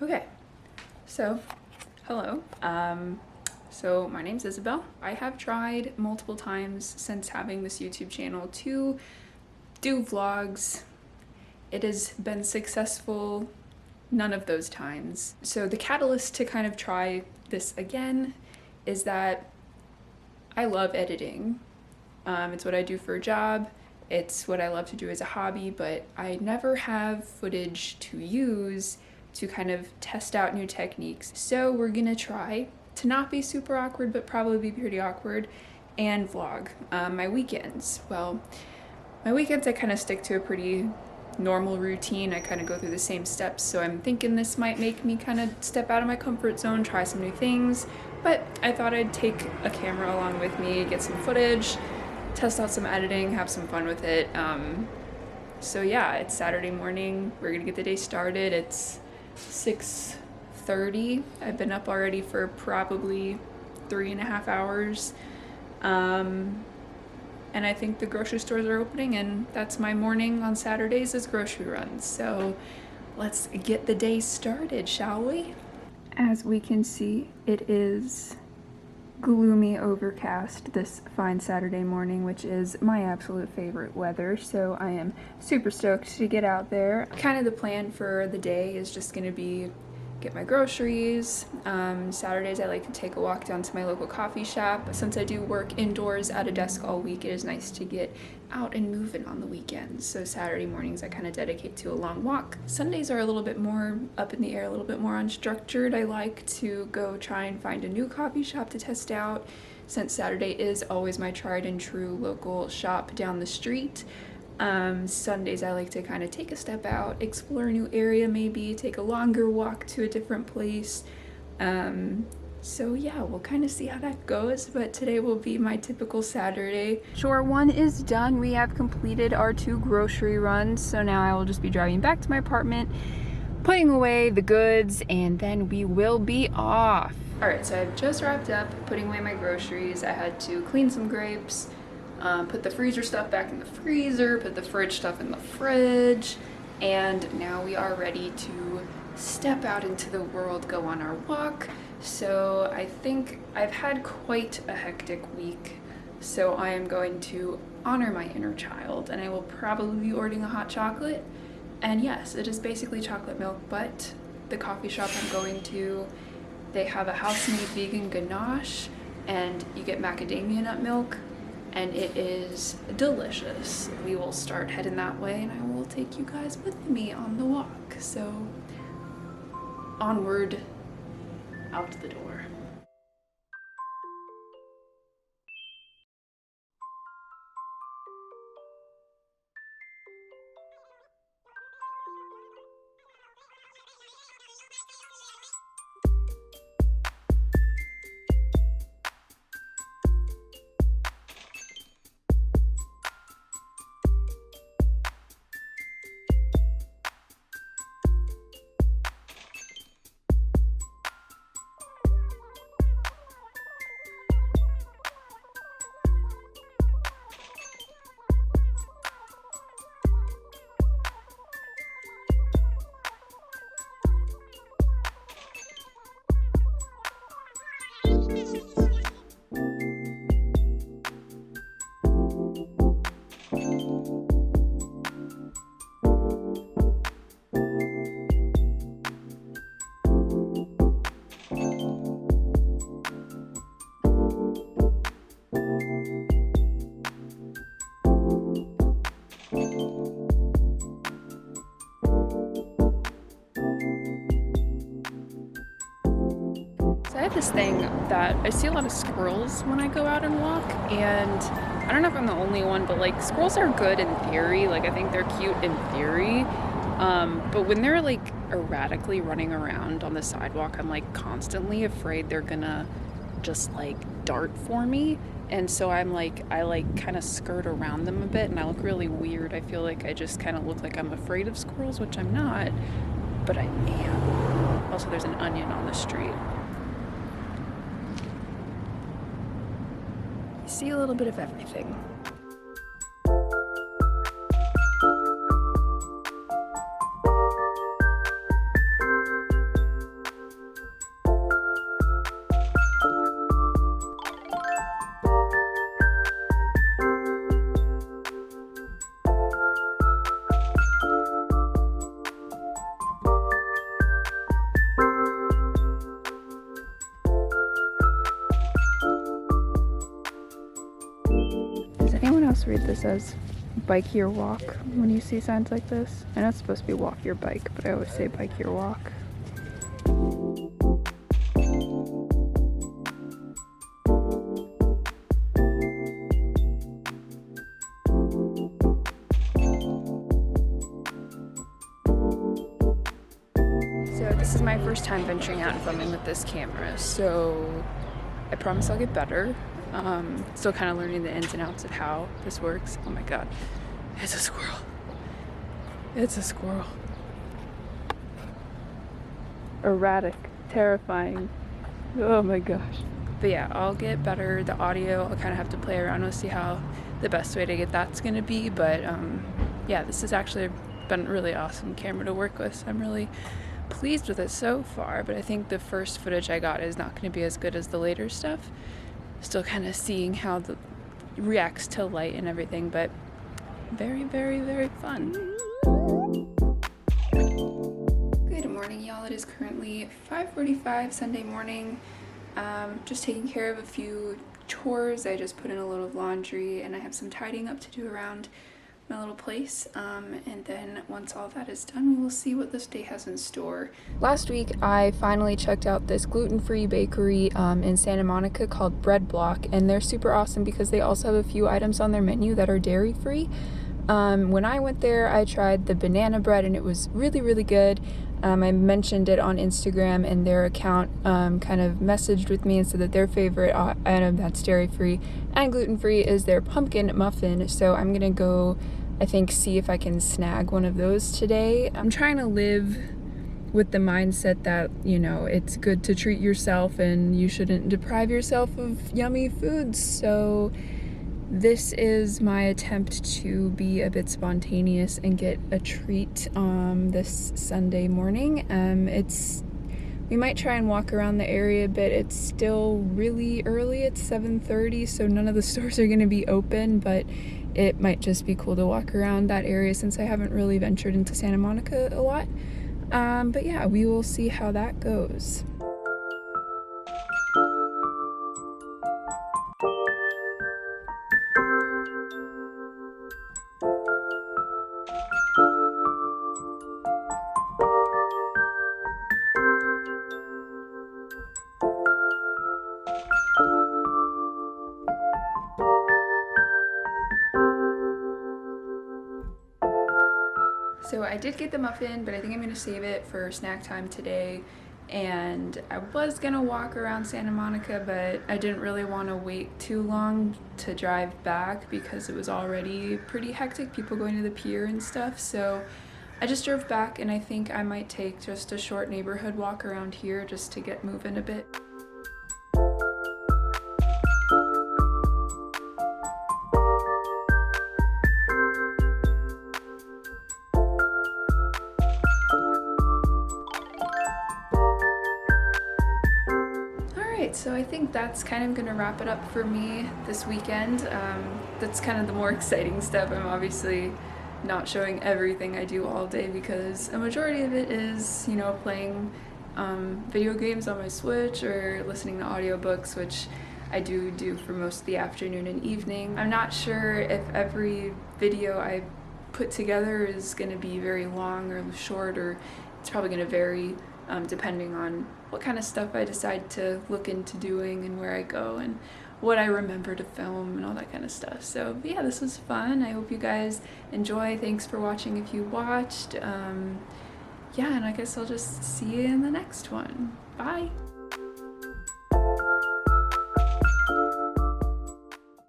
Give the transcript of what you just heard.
Okay, so hello. So my name's Isabel. I have tried multiple times since having this YouTube channel to do vlogs. It has been successful none of those times. So the catalyst to kind of try this again is that I love editing. It's what I do for a job. It's what I love to do as a hobby, but I never have footage to use to kind of test out new techniques. So we're gonna try to not be super awkward, but probably be pretty awkward, and vlog my weekends. Well, my weekends I kind of stick to a pretty normal routine. I kind of go through the same steps, so I'm thinking this might make me kind of step out of my comfort zone, try some new things, but I thought I'd take a camera along with me, get some footage, test out some editing, have some fun with it. So yeah, it's Saturday morning. We're gonna get the day started. It's 6:30. I've been up already for probably 3.5 hours. And I think the grocery stores are opening, and that's my morning on Saturdays is grocery runs. So let's get the day started, shall we? As we can see, it is gloomy overcast this fine Saturday morning, which is my absolute favorite weather, so I am super stoked to get out there. Kind of the plan for the day is just gonna be get my groceries. Saturdays I like to take a walk down to my local coffee shop. Since I do work indoors at a desk all week, it is nice to get out and moving on the weekends. So Saturday mornings I kind of dedicate to a long walk. Sundays are a little bit more up in the air, a little bit more unstructured. I like to go try and find a new coffee shop to test out, since Saturday is always my tried and true local shop down the street. Sundays I like to kind of take a step out, explore a new area, maybe take a longer walk to a different place. So yeah, we'll kind of see how that goes, but today will be my typical Saturday. Chore 1 is done. We have completed our 2 grocery runs, so now I will just be driving back to my apartment, putting away the goods, and then we will be off. Alright, so I've just wrapped up putting away my groceries. I had to clean some grapes, put the freezer stuff back in the freezer, put the fridge stuff in the fridge, and now we are ready to step out into the world, go on our walk. So I think I've had quite a hectic week, so I am going to honor my inner child, and I will probably be ordering a hot chocolate. And yes, it is basically chocolate milk, but the coffee shop I'm going to, they have a house-made vegan ganache, and you get macadamia nut milk, and it is delicious. We will start heading that way, and I will take you guys with me on the walk. So onward, out the door. I have this thing that I see a lot of squirrels when I go out and walk, and I don't know if I'm the only one, but like squirrels are good in theory. Like I think they're cute in theory, but when they're like erratically running around on the sidewalk, I'm like constantly afraid they're gonna just like dart for me. And so I kind of skirt around them a bit, and I look really weird. I feel like I just kind of look like I'm afraid of squirrels, which I'm not, but I am. Also, there's an onion on the street. See a little bit of everything. else read this as bike your walk when you see signs like this. I know it's supposed to be walk your bike, but I always say bike your walk. So this is my first time venturing out and filming with this camera, so I promise I'll get better. Still kind of learning the ins and outs of how this works. Oh my god, it's a squirrel. It's a squirrel. Erratic, terrifying. Oh my gosh. But yeah, I'll get better. The audio, I'll kind of have to play around with, see how the best way to get that's gonna be. But yeah, this has actually been a really awesome camera to work with. So I'm really pleased with it so far, but I think the first footage I got is not going to be as good as the later stuff. Still kind of seeing how it reacts to light and everything, but very, very, very fun. Good morning, y'all. It is currently 5:45 Sunday morning. Just taking care of a few chores. I just put in a load of laundry and I have some tidying up to do around my little place, and then once all that is done, we will see what this day has in store. Last week I finally checked out this gluten-free bakery in Santa Monica called Bread Block, and they're super awesome because they also have a few items on their menu that are dairy-free. When I went there, I tried the banana bread and it was really, really good. I mentioned it on Instagram, and their account kind of messaged with me and said that their favorite item that's dairy-free and gluten-free is their pumpkin muffin. So I'm gonna go, I think, see if I can snag one of those today. I'm trying to live with the mindset that, you know, it's good to treat yourself and you shouldn't deprive yourself of yummy foods. So this is my attempt to be a bit spontaneous and get a treat this Sunday morning. We might try and walk around the area, but it's still really early. It's 7:30, so none of the stores are going to be open, but it might just be cool to walk around that area since I haven't really ventured into Santa Monica a lot. But yeah, we will see how that goes. So I did get the muffin, but I think I'm gonna save it for snack time today. And I was gonna walk around Santa Monica, but I didn't really want to wait too long to drive back because it was already pretty hectic, people going to the pier and stuff. So I just drove back, and I think I might take just a short neighborhood walk around here just to get moving a bit. So I think that's kind of gonna wrap it up for me this weekend. That's kind of the more exciting stuff. I'm obviously not showing everything I do all day because a majority of it is, you know, playing video games on my Switch or listening to audiobooks, which I do for most of the afternoon and evening. I'm not sure if every video I put together is gonna be very long or short, or it's probably gonna vary depending on what kind of stuff I decide to look into doing and where I go and what I remember to film and all that kind of stuff. So yeah, this was fun. I hope you guys enjoy. Thanks for watching if you watched. Yeah, and I guess I'll just see you in the next one. Bye.